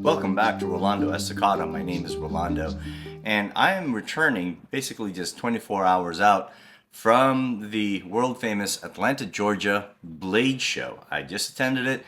Welcome back to Rolando Estacada. My name is Rolando, and I am returning basically just 24 hours out from the world famous Atlanta, Georgia Blade Show. I just attended it,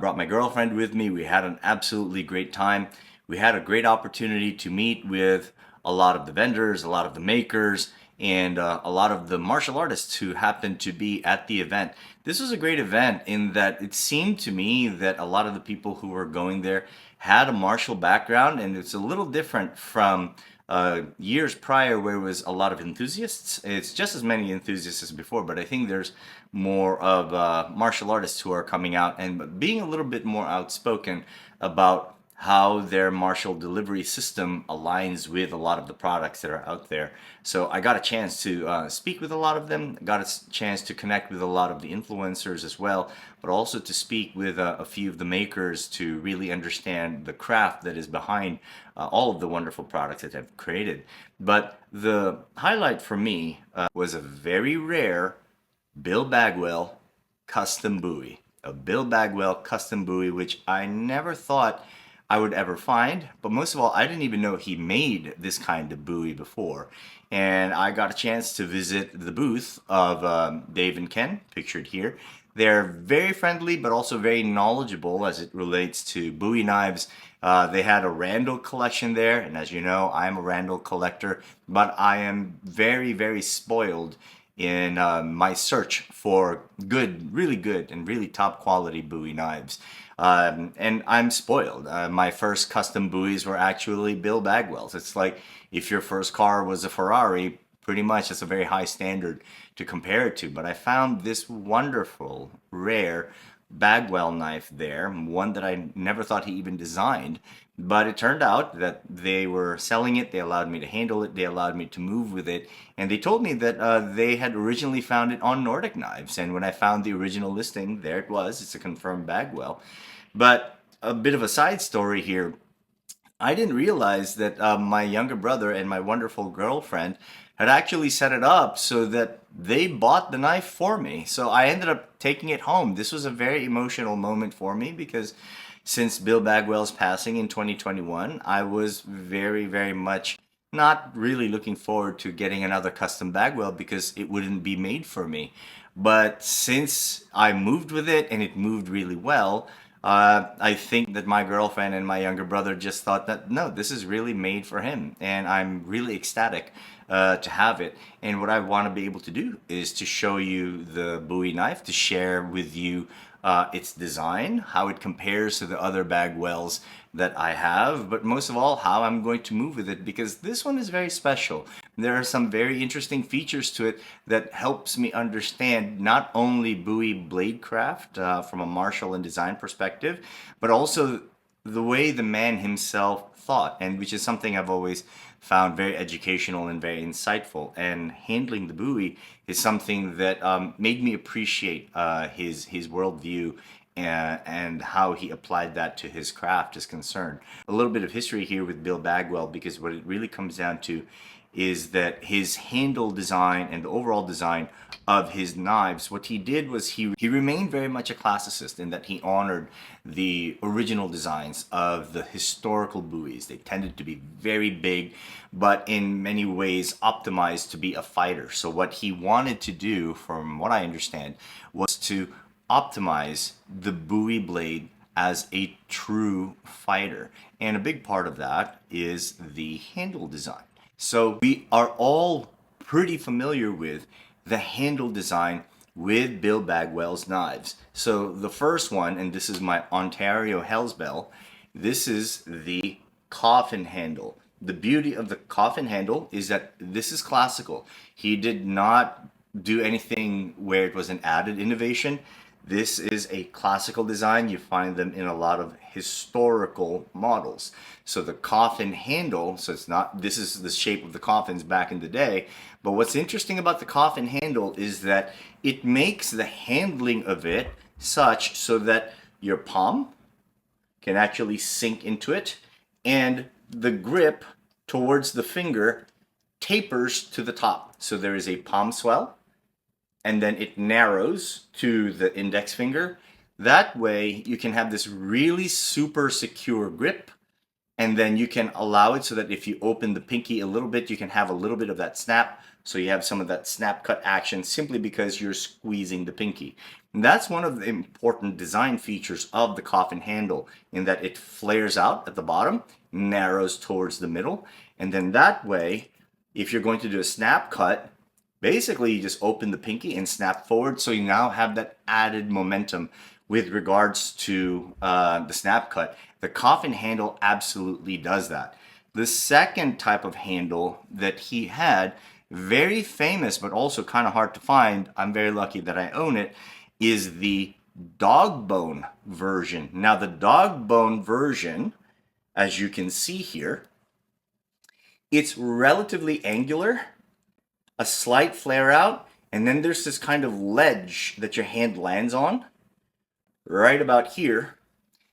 brought my girlfriend with me. We had an absolutely great time. We had a great opportunity to meet with a lot of the vendors, a lot of the makers, and a lot of the martial artists who happened to be at the event. This was a great event in that it seemed to me that a lot of the people who were going there had a martial background, and it's a little different from years prior where it was a lot of enthusiasts. It's just as many enthusiasts as before, but I think there's more of martial artists who are coming out and being a little bit more outspoken about how their martial delivery system aligns with a lot of the products that are out there. So I got a chance to speak with a lot of them, got a chance to connect with a lot of the influencers as well, but also to speak with a few of the makers to really understand the craft that is behind all of the wonderful products that I've created. But the highlight for me was a very rare Bill Bagwell custom Bowie. A Bill Bagwell custom Bowie, which I never thought I would ever find. But most of all, I didn't even know he made this kind of buoy before. And I got a chance to visit the booth of Dave and Ken, pictured here. They're very friendly, but also very knowledgeable as it relates to Bowie knives. They had a Randall collection there, and as you know, I'm a Randall collector, but I am very, very spoiled in my search for good, really good, and really top quality Bowie knives. And I'm spoiled. My first custom buoys were actually Bill Bagwell's. It's like if your first car was a Ferrari, pretty much it's a very high standard to compare it to. But I found this wonderful, rare Bagwell knife there, one that I never thought he even designed. But it turned out that they were selling it, they allowed me to handle it, they allowed me to move with it, and they told me that they had originally found it on Nordic Knives. And when I found the original listing, there it was, it's a confirmed Bagwell. But a bit of a side story here. I didn't realize that my younger brother and my wonderful girlfriend had actually set it up so that they bought the knife for me. So I ended up taking it home. This was a very emotional moment for me because since Bill Bagwell's passing in 2021, I was very, very much not really looking forward to getting another custom Bagwell because it wouldn't be made for me. But since I moved with it and it moved really well, I think that my girlfriend and my younger brother just thought that no, this is really made for him, and I'm really ecstatic to have it. And what I want to be able to do is to show you the Bowie knife, to share with you its design, how it compares to the other Bagwells that I have, but most of all, how I'm going to move with it because this one is very special. There are some very interesting features to it that helps me understand not only Bowie blade craft from a martial and design perspective, but also the way the man himself thought, and which is something I've always found very educational and very insightful. And handling the Bowie is something that made me appreciate his worldview and how he applied that to his craft is concerned. A little bit of history here with Bill Bagwell, because what it really comes down to is that his handle design and the overall design of his knives, what he did was he remained very much a classicist in that he honored the original designs of the historical buoys. They tended to be very big, but in many ways optimized to be a fighter. So what he wanted to do, from what I understand, was to optimize the Bowie blade as a true fighter. And a big part of that is the handle design. So we are all pretty familiar with the handle design with Bill Bagwell's knives. So the first one, and this is my Ontario Hellsbell, this is the coffin handle. The beauty of the coffin handle is that this is classical. He did not do anything where it was an added innovation. This is a classical design. You find them in a lot of historical models. So the coffin handle, so it's not, this is the shape of the coffins back in the day. But what's interesting about the coffin handle is that it makes the handling of it such so that your palm can actually sink into it, and the grip towards the finger tapers to the top. So there is a palm swell, and then it narrows to the index finger. That way you can have this really super secure grip, and then you can allow it so that if you open the pinky a little bit, you can have a little bit of that snap. So you have some of that snap cut action simply because you're squeezing the pinky. And that's one of the important design features of the coffin handle, in that it flares out at the bottom, narrows towards the middle, and then that way, if you're going to do a snap cut, basically you just open the pinky and snap forward, so you now have that added momentum with regards to the snap cut. The coffin handle absolutely does that. The second type of handle that he had, very famous but also kind of hard to find, I'm very lucky that I own it, is the dog bone version. Now the dog bone version, as you can see here, it's relatively angular, a slight flare out, and then there's this kind of ledge that your hand lands on right about here.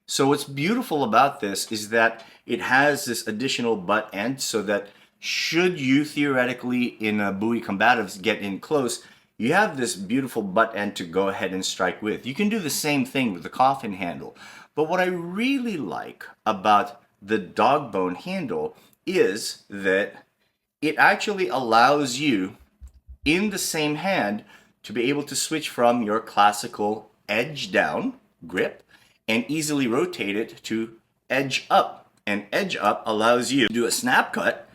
So what's beautiful about this is that it has this additional butt end, so that should you theoretically in a Bowie combatives get in close, you have this beautiful butt end to go ahead and strike with. You can do the same thing with the coffin handle. But what I really like about the dog bone handle is that it actually allows you in the same hand to be able to switch from your classical edge down grip and easily rotate it to edge up. And edge up allows you to do a snap cut,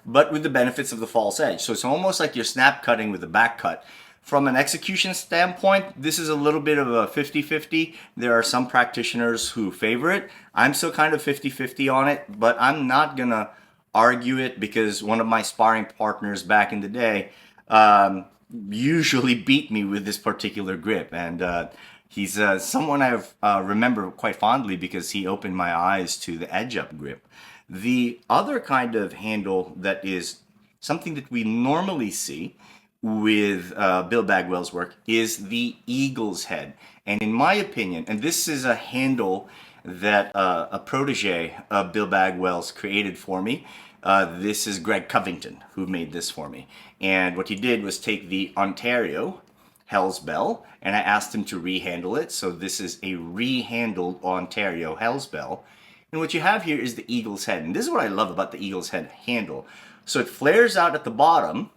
but with the benefits of the false edge. So it's almost like you're snap cutting with a back cut. From an execution standpoint, this is a little bit of a 50-50. There are some practitioners who favor it. I'm still kind of 50-50 on it, but I'm not gonna argue it, because one of my sparring partners back in the day usually beat me with this particular grip, and he's someone I remember quite fondly because he opened my eyes to the edge up grip. The other kind of handle that is something that we normally see with Bill Bagwell's work is the eagle's head. And in my opinion, and this is a handle that a protege of Bill Bagwell's created for me. This is Greg Covington who made this for me. And what he did was take the Ontario Hell's Bell, and I asked him to rehandle it. So this is a rehandled Ontario Hell's Bell. And what you have here is the eagle's head. And this is what I love about the eagle's head handle. So it flares out at the bottom,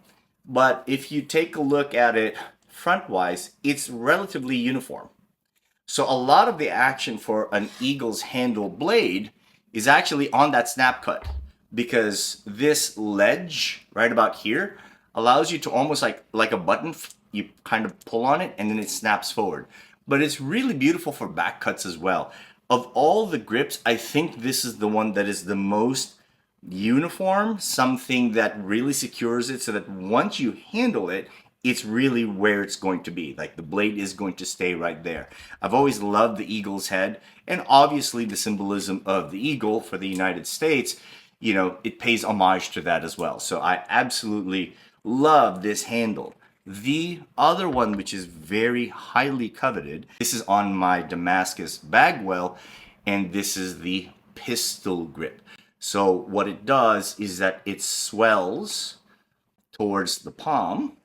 but if you take a look at it front-wise, it's relatively uniform. So a lot of the action for an eagle's handle blade is actually on that snap cut, because this ledge right about here allows you to almost like a button, you kind of pull on it and then it snaps forward. But it's really beautiful for back cuts as well. Of all the grips, I think this is the one that is the most uniform, something that really secures it so that once you handle it, it's really where it's going to be. Like the blade is going to stay right there. I've always loved the eagle's head, and obviously the symbolism of the eagle for the United States, you know, it pays homage to that as well. So I absolutely love this handle. The other one, which is very highly coveted, this is on my Damascus Bagwell, and this is the pistol grip. So what it does is that it swells towards the palm,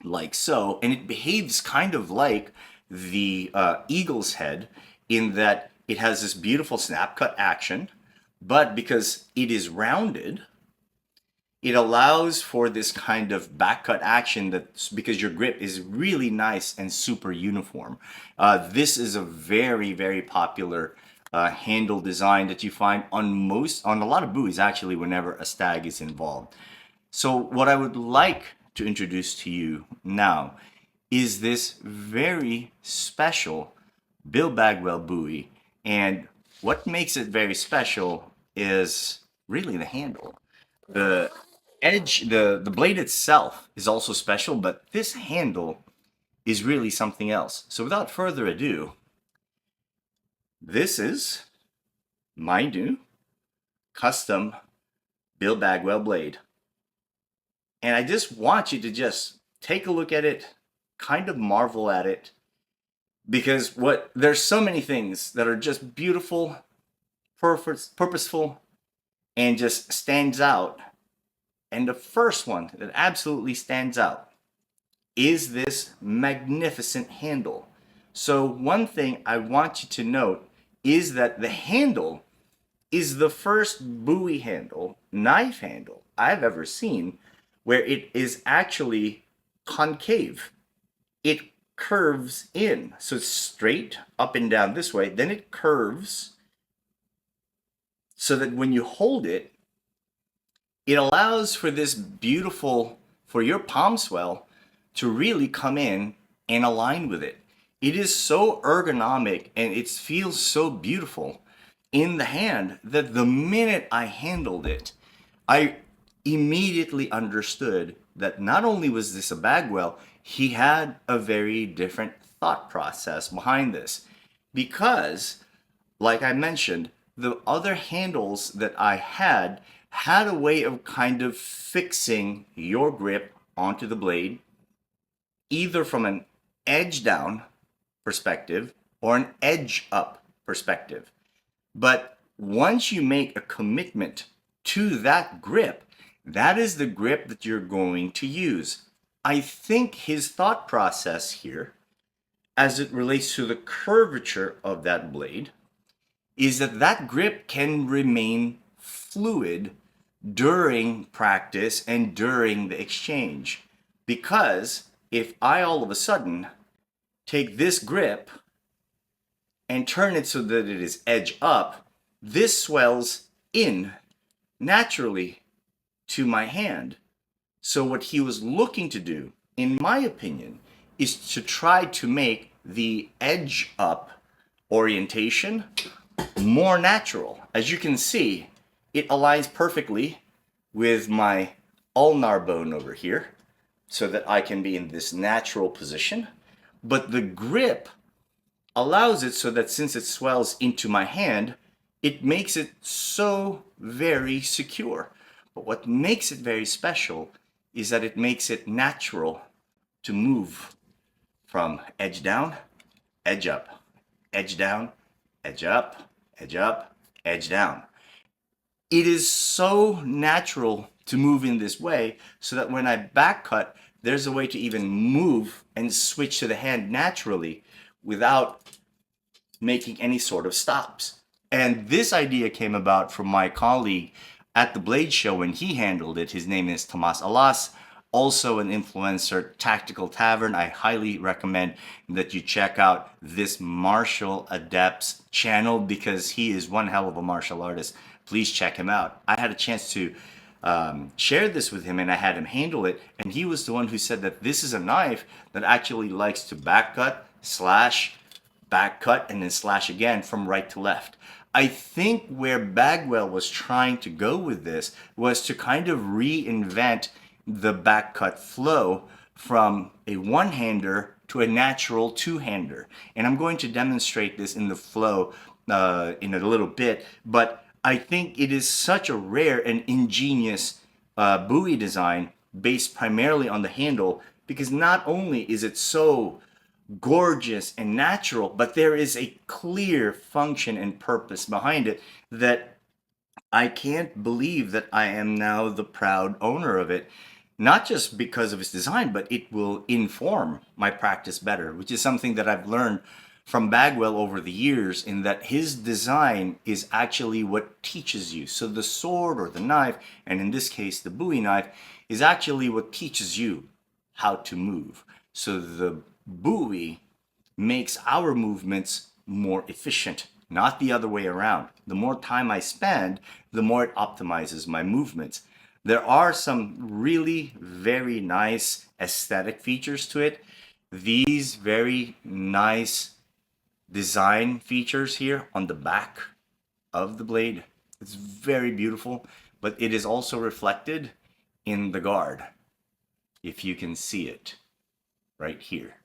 like so, and it behaves kind of like the eagle's head, in that it has this beautiful snap cut action, but because it is rounded, it allows for this kind of back cut action, that's because your grip is really nice and super uniform. This is a very, very popular handle design that you find on a lot of buoys actually whenever a stag is involved. So what I would like to introduce to you now is this very special Bill Bagwell Bowie, and what makes it very special is really the handle. The edge, the blade itself is also special, but this handle is really something else. So without further ado, this is my new custom Bill Bagwell blade. And I just want you to just take a look at it, kind of marvel at it, because there's so many things that are just beautiful, purposeful, and just stands out. And the first one that absolutely stands out is this magnificent handle. So one thing I want you to note is that the handle is the first Bowie handle, knife handle I've ever seen where it is actually concave. It curves in. So it's straight up and down this way, then it curves so that when you hold it, it allows for this beautiful, for your palm swell to really come in and align with it. It is so ergonomic and it feels so beautiful in the hand that the minute I handled it, I immediately understood that not only was this a Bagwell, he had a very different thought process behind this. Because, like I mentioned, the other handles that I had a way of kind of fixing your grip onto the blade, either from an edge down perspective or an edge up perspective. But once you make a commitment to that grip, that is the grip that you're going to use. I think his thought process here, as it relates to the curvature of that blade, is that that grip can remain fluid during practice and during the exchange. Because if I all of a sudden take this grip and turn it so that it is edge up, this swells in naturally to my hand. So what he was looking to do, in my opinion, is to try to make the edge up orientation more natural. As you can see, it aligns perfectly with my ulnar bone over here so that I can be in this natural position. But the grip allows it so that since it swells into my hand, it makes it so very secure. But what makes it very special is that it makes it natural to move from edge down, edge up, edge down, edge up, edge up, edge down. It is so natural to move in this way so that when I back cut, there's a way to even move and switch to the hand naturally without making any sort of stops. And this idea came about from my colleague at the Blade Show when he handled it. His name is Tomas Alas, also an influencer, Tactical Tavern. I highly recommend that you check out this martial adept's channel because he is one hell of a martial artist. Please check him out. I had a chance to share this with him and I had him handle it, and he was the one who said that this is a knife that actually likes to back cut, slash, back cut, and then slash again from right to left. I think where Bagwell was trying to go with this was to kind of reinvent the back cut flow from a one-hander to a natural two-hander. And I'm going to demonstrate this in the flow in a little bit, but I think it is such a rare and ingenious Bowie design based primarily on the handle, because not only is it so gorgeous and natural, but there is a clear function and purpose behind it that I can't believe that I am now the proud owner of it. Not just because of its design, but it will inform my practice better, which is something that I've learned from Bagwell over the years, in that his design is actually what teaches you. So the sword or the knife, and in this case the Bowie knife, is actually what teaches you how to move. So the Bowie makes our movements more efficient, not the other way around. The more time I spend, the more it optimizes my movements. There are some really very nice aesthetic features to it. These very nice design features here on the back of the blade, it's very beautiful, but it is also reflected in the guard, if you can see it right here.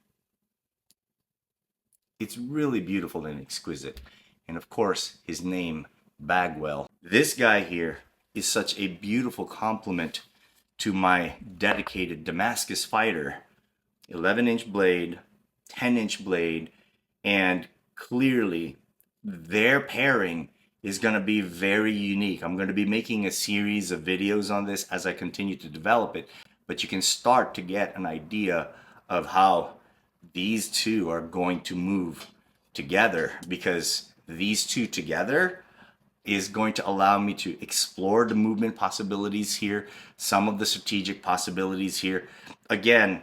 It's really beautiful and exquisite. And of course, his name, Bagwell. This guy here is such a beautiful complement to my dedicated Damascus fighter. 11-inch blade, 10-inch blade, and clearly their pairing is going to be very unique. I'm going to be making a series of videos on this as I continue to develop it, but you can start to get an idea of how these two are going to move together, because these two together is going to allow me to explore the movement possibilities here, some of the strategic possibilities here. Again,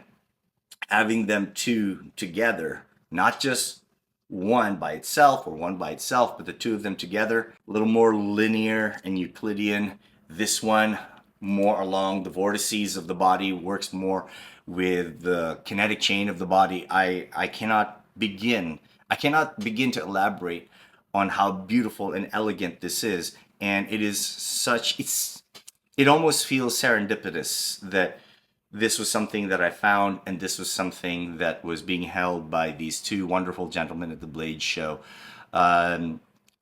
having them two together, not just one by itself or one by itself, but the two of them together, a little more linear and Euclidean. This one more along the vortices of the body, works more with the kinetic chain of the body. I cannot begin to elaborate on how beautiful and elegant this is. And it is such, it almost feels serendipitous that this was something that I found, and this was something that was being held by these two wonderful gentlemen at the Blade Show. A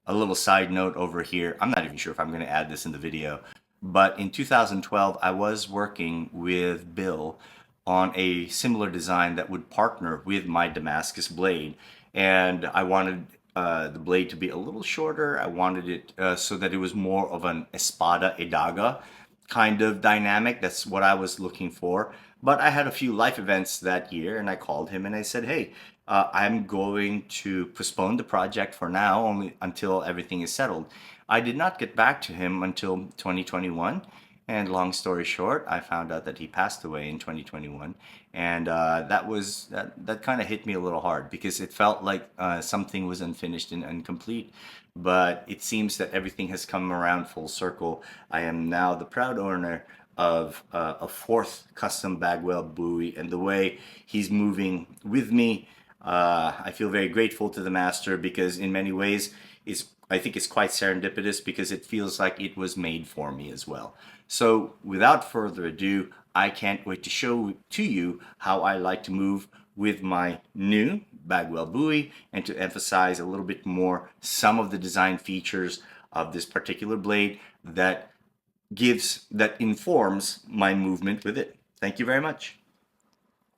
little side note over here, I'm not even sure if I'm going to add this in the video, but in 2012, I was working with Bill on a similar design that would partner with my Damascus blade. And I wanted the blade to be a little shorter. I wanted it so that it was more of an espada e daga kind of dynamic. That's what I was looking for. But I had a few life events that year, and I called him and I said, hey, I'm going to postpone the project for now, only until everything is settled. I did not get back to him until 2021. And long story short, I found out that he passed away in 2021. And that kind of hit me a little hard, because it felt like something was unfinished and incomplete. But it seems that everything has come around full circle. I am now the proud owner of a fourth custom Bagwell Bowie, and the way he's moving with me, I feel very grateful to the master, because in many ways I think it's quite serendipitous, because it feels like it was made for me as well. So without further ado, I can't wait to show to you how I like to move with my new Bagwell Bowie, and to emphasize a little bit more some of the design features of this particular blade that informs my movement with it. Thank you very much.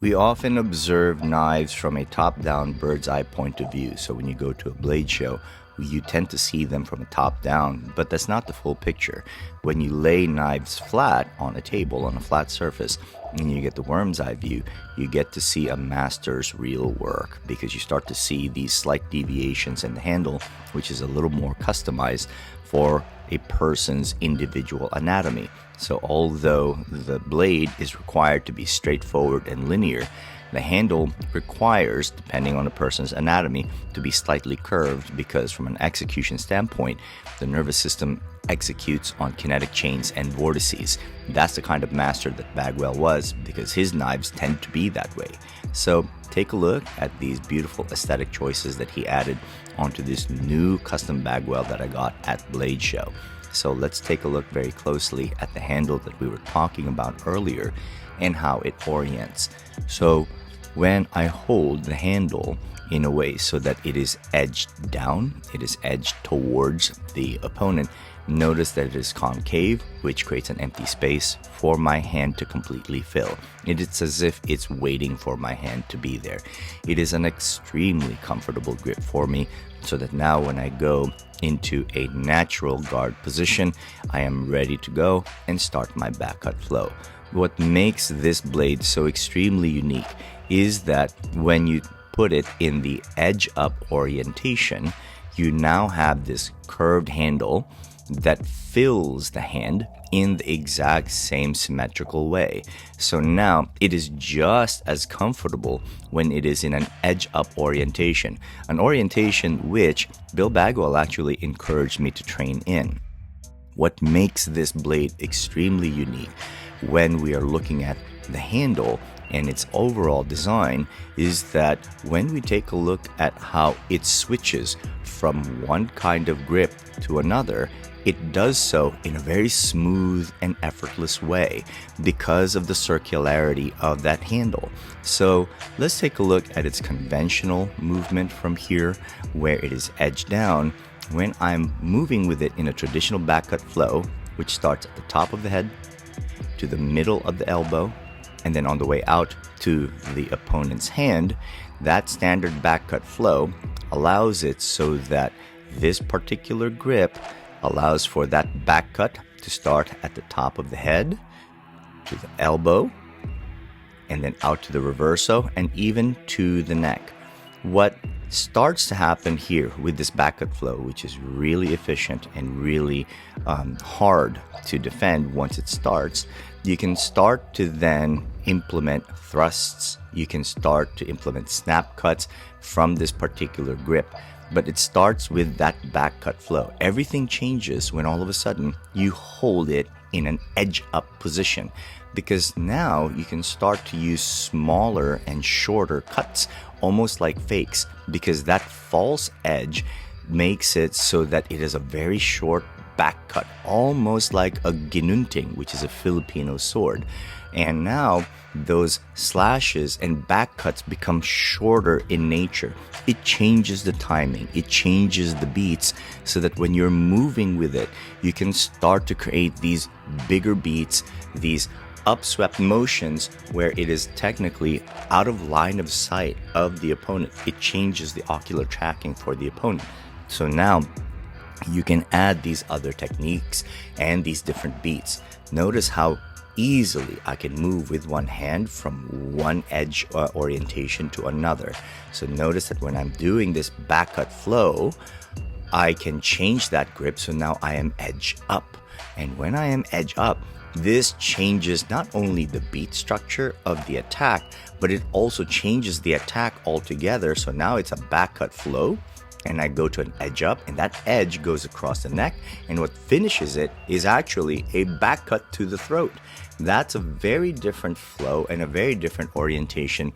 We often observe knives from a top-down bird's eye point of view. So when you go to a blade show, you tend to see them from a top down, but that's not the full picture. When you lay knives flat on a table, on a flat surface, and you get the worm's eye view, you get to see a master's real work, because you start to see these slight deviations in the handle, which is a little more customized for a person's individual anatomy. So although the blade is required to be straightforward and linear, the handle requires, depending on a person's anatomy, to be slightly curved, because from an execution standpoint, the nervous system executes on kinetic chains and vortices. That's the kind of master that Bagwell was, because his knives tend to be that way. So take a look at these beautiful aesthetic choices that he added onto this new custom Bagwell that I got at Blade Show. So let's take a look very closely at the handle that we were talking about earlier and how it orients. So when I hold the handle in a way so that it is edged down, it is edged towards the opponent, notice that it is concave, which creates an empty space for my hand to completely fill. It is as if it's waiting for my hand to be there. It is an extremely comfortable grip for me, so that now when I go into a natural guard position, I am ready to go and start my back cut flow. What makes this blade so extremely unique is that when you put it in the edge up orientation, you now have this curved handle that fills the hand in the exact same symmetrical way. So now it is just as comfortable when it is in an edge up orientation, an orientation which Bill Bagwell actually encouraged me to train in. What makes this blade extremely unique when we are looking at the handle and its overall design is that when we take a look at how it switches from one kind of grip to another, it does so in a very smooth and effortless way because of the circularity of that handle. So let's take a look at its conventional movement from here, where it is edged down. When I'm moving with it in a traditional back cut flow, which starts at the top of the head, to the middle of the elbow, and then on the way out to the opponent's hand, that standard back cut flow allows it so that this particular grip allows for that back cut to start at the top of the head, to the elbow, and then out to the reverso, and even to the neck. What starts to happen here with this backcut flow, which is really efficient and really hard to defend once it starts, you can start to then implement thrusts. You can start to implement snap cuts from this particular grip. But it starts with that backcut flow. Everything changes when all of a sudden you hold it in an edge up position, because now you can start to use smaller and shorter cuts, almost like fakes, because that false edge makes it so that it is a very short back cut, almost like a ginunting, which is a Filipino sword. And now those slashes and back cuts become shorter in nature. It changes the timing, it changes the beats, so that when you're moving with it, you can start to create these bigger beats, these upswept motions where it is technically out of line of sight of the opponent. It changes the ocular tracking for the opponent. So now you can add these other techniques and these different beats. Notice how easily I can move with one hand from one edge orientation to another. So notice that when I'm doing this backcut flow, I can change that grip, so now I am edge up. And when I am edge up, this changes not only the beat structure of the attack, but it also changes the attack altogether. So now it's a backcut flow, and I go to an edge up, and that edge goes across the neck, and what finishes it is actually a back cut to the throat. That's a very different flow and a very different orientation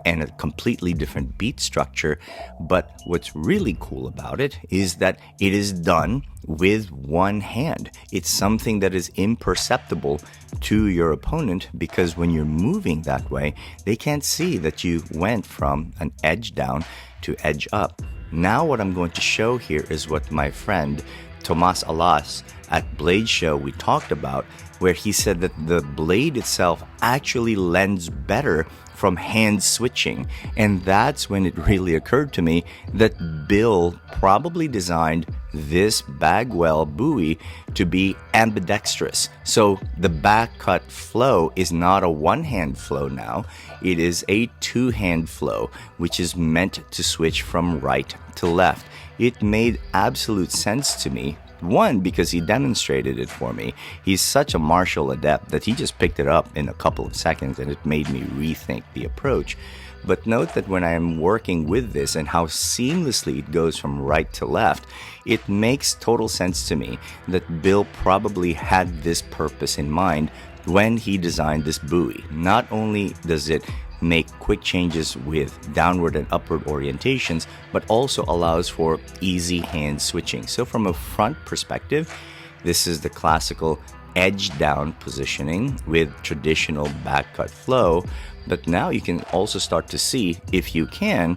and a completely different beat structure. But what's really cool about it is that it is done with one hand. It's something that is imperceptible to your opponent, because when you're moving that way, they can't see that you went from an edge down to edge up. Now what I'm going to show here is what my friend Tomas Alas at Blade Show we talked about, where he said that the blade itself actually lends better from hand switching. And that's when it really occurred to me that Bill probably designed this Bagwell Bowie to be ambidextrous. So the back cut flow is not a one-hand flow now. It is a two-hand flow, which is meant to switch from right to left. It made absolute sense to me. One, because he demonstrated it for me. He's such a martial adept that he just picked it up in a couple of seconds, and it made me rethink the approach. But note that when I am working with this and how seamlessly it goes from right to left, it makes total sense to me that Bill probably had this purpose in mind when he designed this Bowie. Not only does it make quick changes with downward and upward orientations, but also allows for easy hand switching. So from a front perspective, this is the classical edge down positioning with traditional back cut flow. But now you can also start to see, if you can,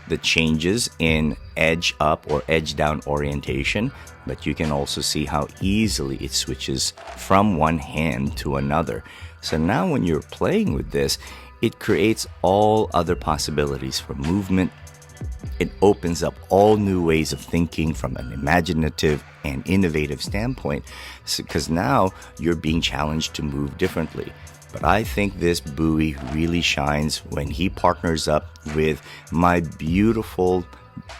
the changes in edge up or edge down orientation, but you can also see how easily it switches from one hand to another. So now when you're playing with this, it creates all other possibilities for movement. It opens up all new ways of thinking from an imaginative and innovative standpoint, because now you're being challenged to move differently. But I think this Bowie really shines when he partners up with my beautiful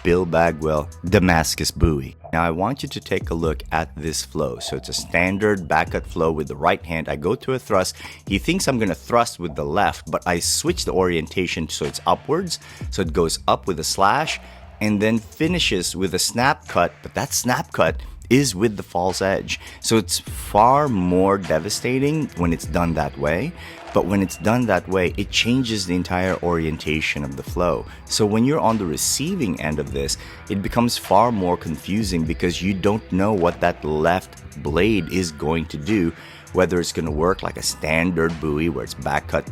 Bill Bagwell Damascus Bowie. Now I want you to take a look at this flow. So it's a standard backcut flow with the right hand. I go to a thrust. He thinks I'm going to thrust with the left, but I switch the orientation so it's upwards. So it goes up with a slash and then finishes with a snap cut, but that snap cut is with the false edge. So it's far more devastating when it's done that way. But when it's done that way, it changes the entire orientation of the flow. So when you're on the receiving end of this, it becomes far more confusing, because you don't know what that left blade is going to do, whether it's going to work like a standard Bowie where it's back cut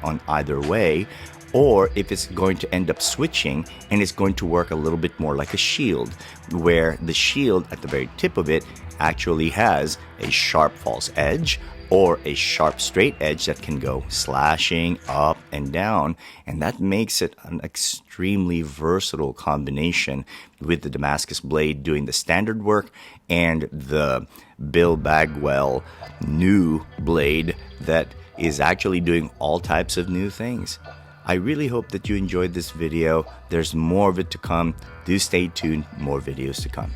on either way, or if it's going to end up switching and it's going to work a little bit more like a shield, where the shield at the very tip of it actually has a sharp false edge or a sharp straight edge that can go slashing up and down. And that makes it an extremely versatile combination, with the Damascus blade doing the standard work and the Bill Bagwell new blade that is actually doing all types of new things. I really hope that you enjoyed this video. There's more of it to come. Do stay tuned, more videos to come.